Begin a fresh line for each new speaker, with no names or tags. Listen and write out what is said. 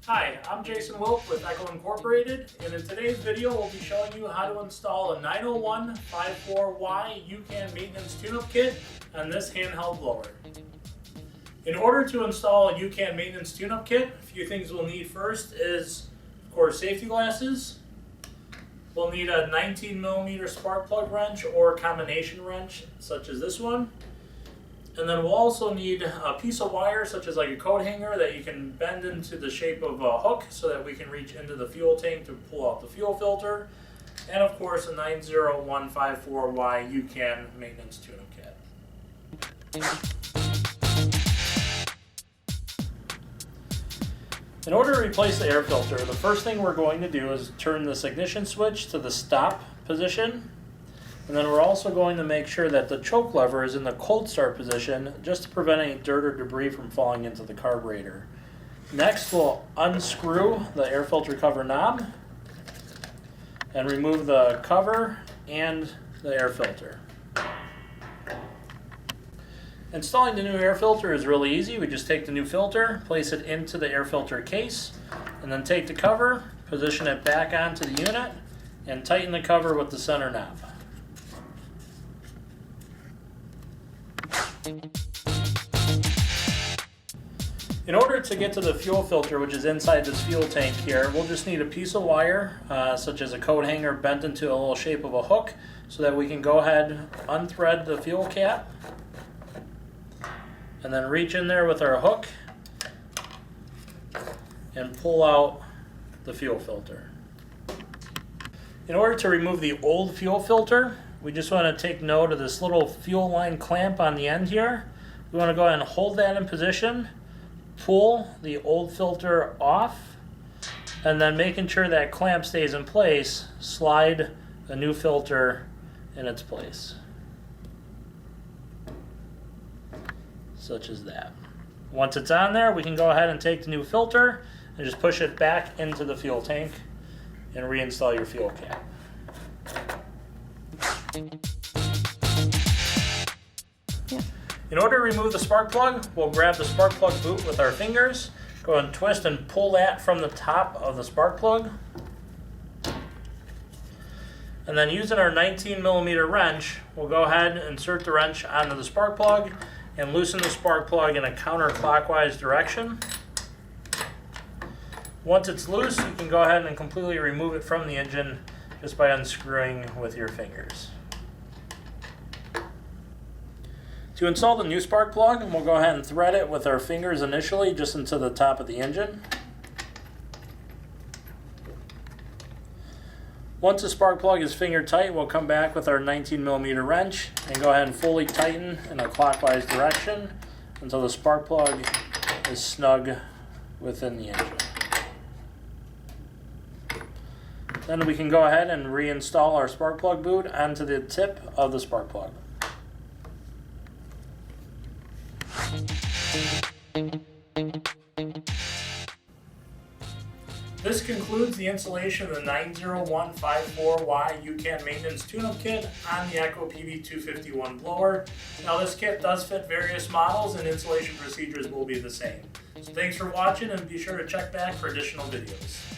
Hi, I'm Jason Wilk with Echo Incorporated, and in today's video we'll be showing you how to install a 90154Y YouCan maintenance tune-up kit on this handheld blower. In order to install a YouCan maintenance tune-up kit, a few things we'll need first is, of course, safety glasses. We'll need a 19mm spark plug wrench or combination wrench, such as this one. And then we'll also need a piece of wire, such as like a coat hanger, that you can bend into the shape of a hook so that we can reach into the fuel tank to pull out the fuel filter. And of course, a 90154Y YouCan maintenance tune-up kit. In order to replace the air filter, the first thing we're going to do is turn this ignition switch to the stop position. And then we're also going to make sure that the choke lever is in the cold start position, just to prevent any dirt or debris from falling into the carburetor. Next, we'll unscrew the air filter cover knob and remove the cover and the air filter. Installing the new air filter is really easy. We just take the new filter, place it into the air filter case, and then take the cover, position it back onto the unit, and tighten the cover with the center knob. In order to get to the fuel filter, which is inside this fuel tank here, we'll just need a piece of wire, such as a coat hanger bent into a little shape of a hook, so that we can go ahead, unthread the fuel cap, and then reach in there with our hook and pull out the fuel filter. In order to remove the old fuel filter, we just want to take note of this little fuel line clamp on the end here. We want to go ahead and hold that in position, pull the old filter off, and then making sure that clamp stays in place, slide the new filter in its place. Such as that. Once it's on there, we can go ahead and take the new filter and just push it back into the fuel tank and reinstall your fuel cap. In order to remove the spark plug, we'll grab the spark plug boot with our fingers, go and twist and pull that from the top of the spark plug. And then using our 19mm wrench, we'll go ahead and insert the wrench onto the spark plug and loosen the spark plug in a counterclockwise direction. Once it's loose, you can go ahead and completely remove it from the engine just by unscrewing with your fingers. To install the new spark plug, we'll go ahead and thread it with our fingers initially just into the top of the engine. Once the spark plug is finger tight, we'll come back with our 19mm wrench and go ahead and fully tighten in a clockwise direction until the spark plug is snug within the engine. Then we can go ahead and reinstall our spark plug boot onto the tip of the spark plug. This concludes the installation of the 90154Y YouCan maintenance tune-up kit on the Echo PV251 blower. Now this kit does fit various models and installation procedures will be the same. So thanks for watching and be sure to check back for additional videos.